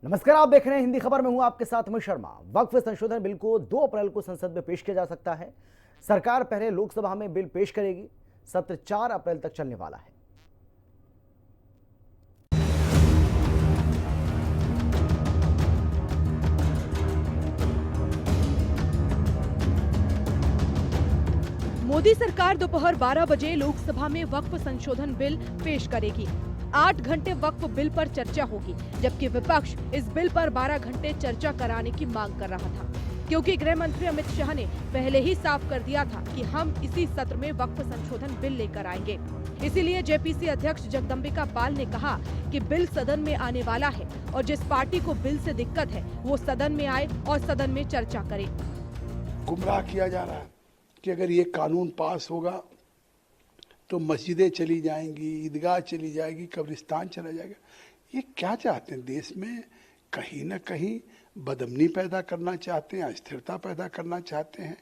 नमस्कार, आप देख रहे हैं हिंदी खबर में। हूं आपके साथ मैं शर्मा। वक्फ संशोधन बिल को 2 अप्रैल को संसद में पेश किया जा सकता है। सरकार पहले लोकसभा में बिल पेश करेगी। सत्र 4 अप्रैल तक चलने वाला है। मोदी सरकार दोपहर 12 बजे लोकसभा में वक्फ संशोधन बिल पेश करेगी। 8 घंटे वक्फ बिल पर चर्चा होगी, जबकि विपक्ष इस बिल पर 12 घंटे चर्चा कराने की मांग कर रहा था, क्योंकि गृह मंत्री अमित शाह ने पहले ही साफ कर दिया था कि हम इसी सत्र में वक्फ संशोधन बिल लेकर आएंगे। इसीलिए जेपीसी अध्यक्ष जगदम्बिका पाल ने कहा कि बिल सदन में आने वाला है और जिस पार्टी को बिल से दिक्कत है वो सदन में आए और सदन में चर्चा करे। गुमराह किया जा रहा है कि अगर ये कानून पास होगा तो मस्जिदें चली जाएंगी, ईदगाह चली जाएगी, कब्रिस्तान चला जाएगा। ये क्या चाहते हैं? देश में कहीं ना कहीं बदअमनी पैदा करना चाहते हैं, अस्थिरता पैदा करना चाहते हैं।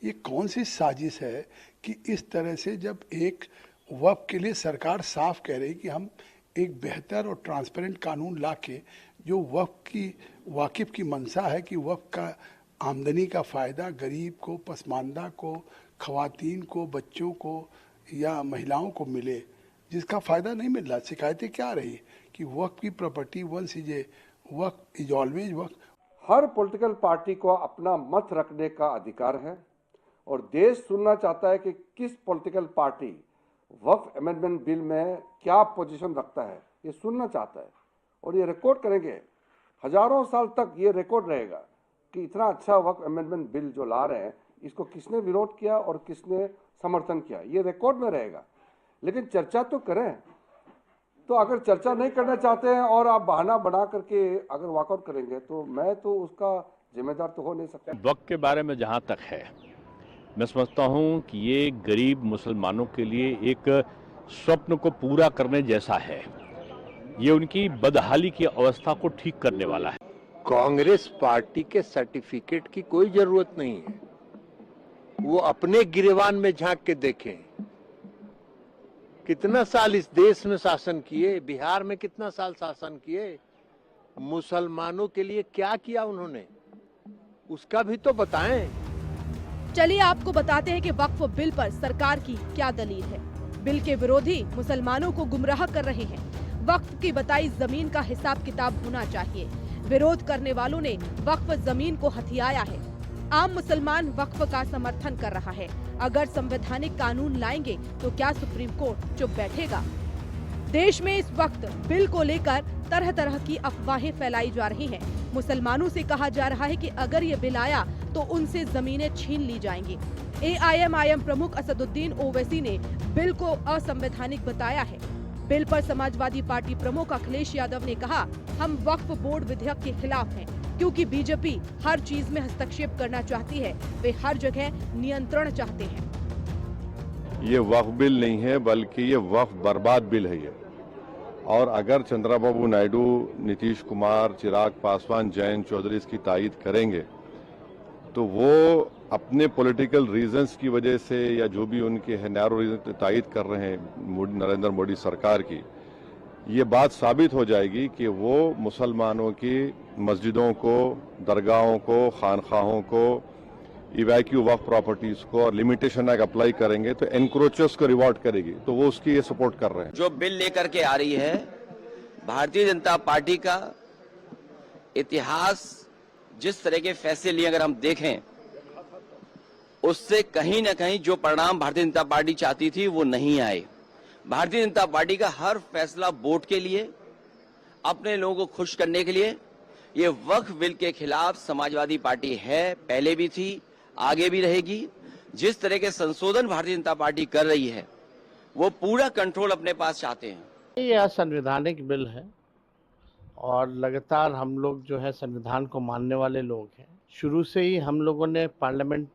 ये कौन सी साजिश है कि इस तरह से जब एक वक्फ के लिए सरकार साफ कह रही कि हम एक बेहतर और ट्रांसपेरेंट कानून लाके जो वक्फ की वाकिफ की मंशा है कि वक्फ का आमदनी का फ़ायदा गरीब को, पसमानदा को, ख़वातीन को, बच्चों को या महिलाओं को मिले, जिसका फ़ायदा नहीं मिल रहा। शिकायतें क्या रही कि वक्फ की property once waqf is always waqf. हर पॉलिटिकल पार्टी को अपना मत रखने का अधिकार है और देश सुनना चाहता है कि किस पॉलिटिकल पार्टी वक्फ अमेंडमेंट बिल में क्या पोजीशन रखता है, ये सुनना चाहता है। और ये रिकॉर्ड करेंगे, हजारों साल तक ये रिकॉर्ड रहेगा कि इतना अच्छा वक्फ अमेंडमेंट बिल जो ला रहे हैं, इसको किसने विरोध किया और किसने समर्थन किया, ये रिकॉर्ड में रहेगा। लेकिन चर्चा तो करें। तो अगर चर्चा नहीं करना चाहते हैं और आप बहाना बना करके अगर वॉकआउट करेंगे तो मैं तो उसका जिम्मेदार तो हो नहीं सकता। वक्त के बारे में जहाँ तक है, मैं समझता हूँ कि ये गरीब मुसलमानों के लिए एक स्वप्न को पूरा करने जैसा है। ये उनकी बदहाली की अवस्था को ठीक करने वाला है। कांग्रेस पार्टी के सर्टिफिकेट की कोई जरूरत नहीं है। वो अपने गिरेबान में झांक के देखें, कितना साल इस देश में शासन किए, बिहार में कितना साल शासन किए, मुसलमानों के लिए क्या किया उन्होंने, उसका भी तो बताएं। चलिए आपको बताते हैं कि वक्फ बिल पर सरकार की क्या दलील है। बिल के विरोधी मुसलमानों को गुमराह कर रहे हैं। वक्फ की बताई जमीन का हिसाब किताब होना चाहिए। विरोध करने वालों ने वक्फ जमीन को हथियाया है। आम मुसलमान वक्फ का समर्थन कर रहा है। अगर संवैधानिक कानून लाएंगे तो क्या सुप्रीम कोर्ट चुप बैठेगा? देश में इस वक्त बिल को लेकर तरह तरह की अफवाहें फैलाई जा रही हैं। मुसलमानों से कहा जा रहा है कि अगर ये बिल आया तो उनसे जमीनें छीन ली जाएंगी। एआईएमआईएम प्रमुख असदुद्दीन ओवैसी ने बिल को असंवैधानिक बताया है। बिल पर समाजवादी पार्टी प्रमुख अखिलेश यादव ने कहा, हम वक्फ बोर्ड विधेयक के खिलाफ हैं, क्योंकि बीजेपी हर चीज में हस्तक्षेप करना चाहती है। वे हर जगह नियंत्रण चाहते हैं। ये वक्फ बिल नहीं है, बल्कि ये वक्फ बर्बाद बिल है ये। और अगर चंद्रबाबू नायडू, नीतीश कुमार, चिराग पासवान, जयंत चौधरी इसकी तायीद करेंगे तो वो अपने पॉलिटिकल रीजंस की वजह से या जो भी उनके है नैरो रीजन तायीद कर रहे हैं नरेंद्र मोदी सरकार की, ये बात साबित हो जाएगी कि वो मुसलमानों की मस्जिदों को, दरगाहों को, खानखाहों को, इवैक्यू वक्फ प्रॉपर्टीज को और लिमिटेशन एक्ट अप्लाई करेंगे तो एनक्रोचर्स को रिवॉर्ड करेगी। तो वो उसकी ये सपोर्ट कर रहे हैं। जो बिल लेकर के आ रही है, भारतीय जनता पार्टी का इतिहास जिस तरह के फैसले लिए अगर हम देखें, उससे कहीं न कहीं जो परिणाम भारतीय जनता पार्टी चाहती थी वो नहीं आए। भारतीय जनता पार्टी का हर फैसला वोट के लिए, अपने लोगों को खुश करने के लिए। ये वक्फ बिल के खिलाफ समाजवादी पार्टी है, पहले भी थी, आगे भी रहेगी। जिस तरह के संशोधन भारतीय जनता पार्टी कर रही है, वो पूरा कंट्रोल अपने पास चाहते हैं। ये असंवैधानिक बिल है और लगातार हम लोग जो है संविधान को मानने वाले लोग हैं। शुरू से ही हम लोगों ने पार्लियामेंट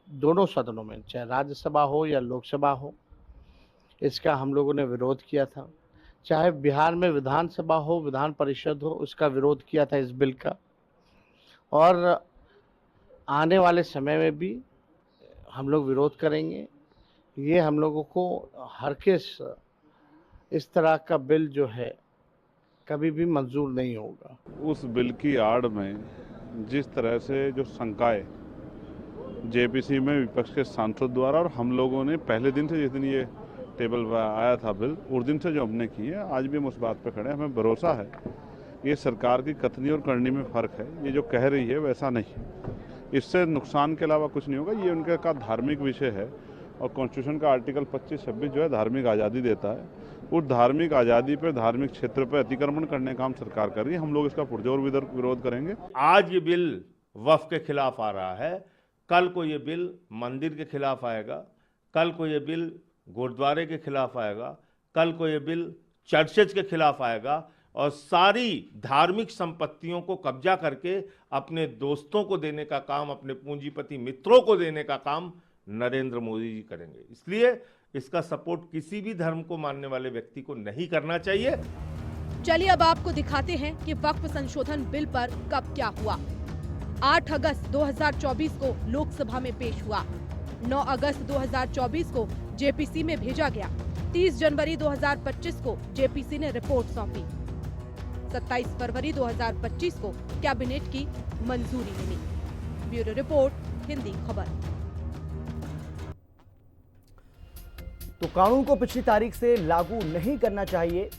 दोनों सदनों में, चाहे राज्यसभा हो या लोकसभा हो, इसका हम लोगों ने विरोध किया था। चाहे बिहार में विधानसभा हो, विधान परिषद हो, उसका विरोध किया था इस बिल का। और आने वाले समय में भी हम लोग विरोध करेंगे। ये हम लोगों को हर किस इस तरह का बिल जो है कभी भी मंजूर नहीं होगा। उस बिल की आड़ में जिस तरह से जो शंकाएं जेपीसी में विपक्ष के सांसद द्वारा और हम लोगों ने पहले दिन से, जिस दिन ये टेबल पर आया था बिल, उस दिन से जो हमने की है, आज भी हम उस बात पर खड़े हैं। हमें भरोसा है ये सरकार की कथनी और करनी में फ़र्क है। ये जो कह रही है वैसा नहीं है, इससे नुकसान के अलावा कुछ नहीं होगा। ये उनके का धार्मिक विषय है और कॉन्स्टिट्यूशन का आर्टिकल 25-26 जो है धार्मिक आज़ादी देता है। उस धार्मिक आज़ादी पर, धार्मिक क्षेत्र पर अतिक्रमण करने का काम सरकार कर रही है। हम लोग इसका पुरजोर विरोध करेंगे। आज ये बिल वक्फ के खिलाफ आ रहा है, कल को ये बिल मंदिर के खिलाफ आएगा, कल को ये बिल गुरुद्वारे के खिलाफ आएगा, कल को ये बिल चर्चेज के खिलाफ आएगा और सारी धार्मिक संपत्तियों को कब्जा करके अपने दोस्तों को देने का काम, अपने पूंजीपति मित्रों को देने का काम नरेंद्र मोदी जी करेंगे। इसलिए इसका सपोर्ट किसी भी धर्म को मानने वाले व्यक्ति को नहीं करना चाहिए। चलिए अब आपको दिखाते हैं कि वक्फ संशोधन बिल पर कब क्या हुआ। 8 अगस्त 2024 को लोकसभा में पेश हुआ, 9 अगस्त 2024 को जेपीसी में भेजा गया, 30 जनवरी 2025 को जेपीसी ने रिपोर्ट सौंपी, 27 फरवरी 2025 को कैबिनेट की मंजूरी मिली। ब्यूरो रिपोर्ट, हिंदी खबर। तो कानून को पिछली तारीख से लागू नहीं करना चाहिए।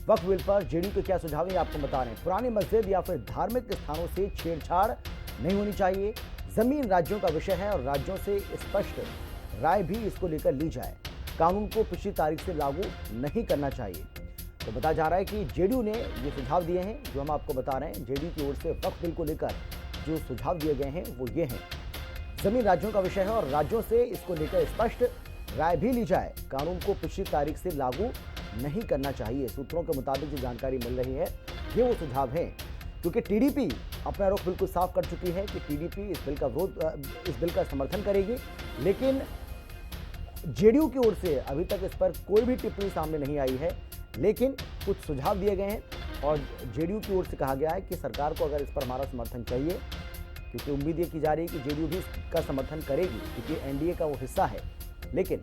वक्फ बिल पर जेडीयू के क्या सुझाव है आपको बता रहे हैं। पुरानी मस्जिद या फिर धार्मिक स्थानों से छेड़छाड़ नहीं होनी चाहिए। जमीन राज्यों का विषय है और राज्यों से स्पष्ट राय भी इसको लेकर ली जाए। कानून को पिछली तारीख से लागू नहीं करना चाहिए। तो बताया जा रहा है कि जेडीयू ने ये सुझाव दिए हैं जो हम आपको बता रहे हैं। जेडीयू की ओर से वक्फ बिल को लेकर जो सुझाव दिए गए हैं वो ये हैं। जमीन राज्यों का विषय है और राज्यों से इसको लेकर स्पष्ट राय भी ली जाए। कानून को पिछली तारीख से लागू नहीं करना चाहिए। सूत्रों के मुताबिक जो जानकारी मिल रही है ये वो सुझाव हैं, क्योंकि टीडीपी अपना रुख बिल्कुल साफ कर चुकी है कि टीडीपी इस बिल का समर्थन करेगी। लेकिन जेडीयू की ओर से अभी तक इस पर कोई भी टिप्पणी सामने नहीं आई है, लेकिन कुछ सुझाव दिए गए हैं और जेडीयू की ओर से कहा गया है कि सरकार को अगर इस पर हमारा समर्थन चाहिए, क्योंकि उम्मीद ये की जा रही है कि जेडीयू भी इसका समर्थन करेगी क्योंकि एनडीए का वो हिस्सा है। लेकिन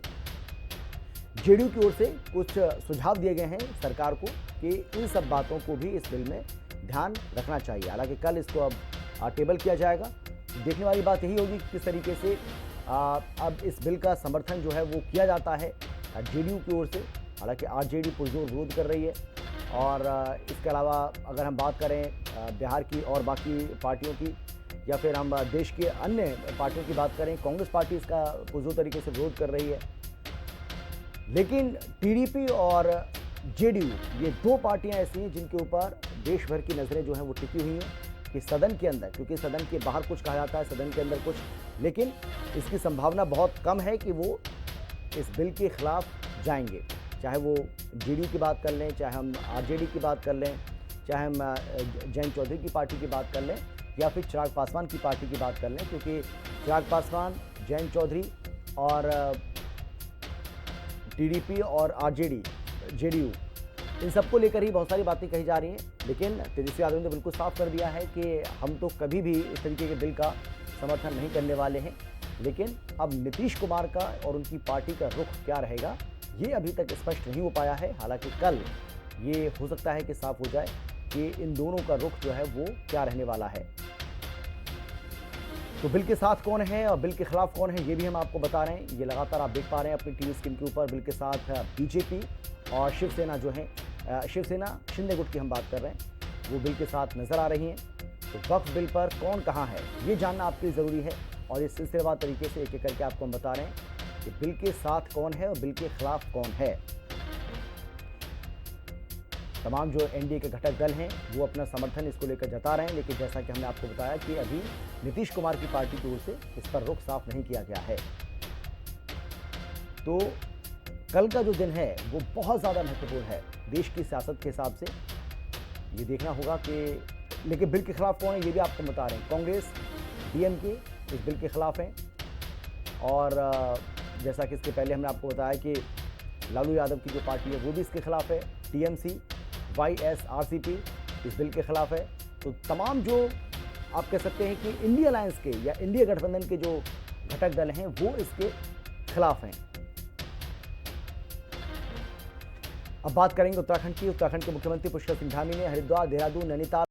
जेडीयू की ओर से कुछ सुझाव दिए गए हैं सरकार को कि इन सब बातों को भी इस बिल में ध्यान रखना चाहिए। हालांकि कल इसको अब टेबल किया जाएगा। देखने वाली बात यही होगी कि किस तरीके से अब इस बिल का समर्थन जो है वो किया जाता है जेडीयू की ओर से। हालांकि आरजेडी पुरजोर विरोध कर रही है और इसके अलावा अगर हम बात करें बिहार की और बाकी पार्टियों की या फिर हम देश के अन्य पार्टियों की बात करें, कांग्रेस पार्टी इसका पुरजोर तरीके से विरोध कर रही है। लेकिन टीडीपी और जेडीयू ये दो पार्टियां ऐसी हैं जिनके ऊपर देश भर की नज़रें जो हैं वो टिकी हुई हैं कि सदन के अंदर, क्योंकि सदन के बाहर कुछ कहा जाता है, सदन के अंदर कुछ, लेकिन इसकी संभावना बहुत कम है कि वो इस बिल के खिलाफ जाएंगे। चाहे वो जेडीयू की बात कर लें, चाहे हम आरजेडी की बात कर लें, चाहे हम जयंत चौधरी की पार्टी की बात कर लें या फिर चिराग पासवान की पार्टी की बात कर लें, क्योंकि चिराग पासवान, जयंत चौधरी और टीडीपी और आरजेडी, जेडीयू, इन सबको लेकर ही बहुत सारी बातें कही जा रही हैं। लेकिन तेजस्वी यादव ने बिल्कुल साफ कर दिया है कि हम तो कभी भी इस तरीके के बिल का समर्थन नहीं करने वाले हैं। लेकिन अब नीतीश कुमार का और उनकी पार्टी का रुख क्या रहेगा ये अभी तक स्पष्ट नहीं हो पाया है। हालांकि कल ये हो सकता है कि साफ हो जाए कि इन दोनों का रुख जो है वो क्या रहने वाला है। तो बिल के साथ कौन है और बिल के खिलाफ कौन है ये भी हम आपको बता रहे हैं। ये लगातार आप देख पा रहे हैं अपनी टीवी स्क्रीन के ऊपर। बिल के साथ बीजेपी और शिवसेना जो है, शिवसेना शिंदे गुट की हम बात कर रहे हैं, वो बिल के साथ नजर आ रही हैं। तो वक्फ बिल पर कौन कहाँ है ये जानना आपके लिए ज़रूरी है और इस सिलसिलेवार तरीके से एक एक करके आपको हम बता रहे हैं कि बिल के साथ कौन है और बिल के खिलाफ कौन है। तमाम जो एनडीए के घटक दल हैं वो अपना समर्थन इसको लेकर जता रहे हैं, लेकिन जैसा कि हमने आपको बताया कि अभी नीतीश कुमार की पार्टी की ओर से इस पर रुख साफ नहीं किया गया है। तो कल का जो दिन है वो बहुत ज़्यादा महत्वपूर्ण है देश की सियासत के हिसाब से। ये देखना होगा कि लेकिन बिल के खिलाफ कौन है ये भी आपको बता रहे हैं। कांग्रेस, डीएमके इस बिल के खिलाफ हैं और जैसा कि इसके पहले हमने आपको बताया कि लालू यादव की जो पार्टी है वो भी इसके खिलाफ है। टीएमसी, वाईएसआरसीपी इस बिल के खिलाफ है। तो तमाम जो आप कह सकते हैं कि इंडिया अलायंस के या इंडिया गठबंधन के जो घटक दल हैं वो इसके खिलाफ हैं। अब बात करेंगे उत्तराखंड की। उत्तराखंड के मुख्यमंत्री पुष्कर सिंह धामी ने हरिद्वार, देहरादून, नैनीताल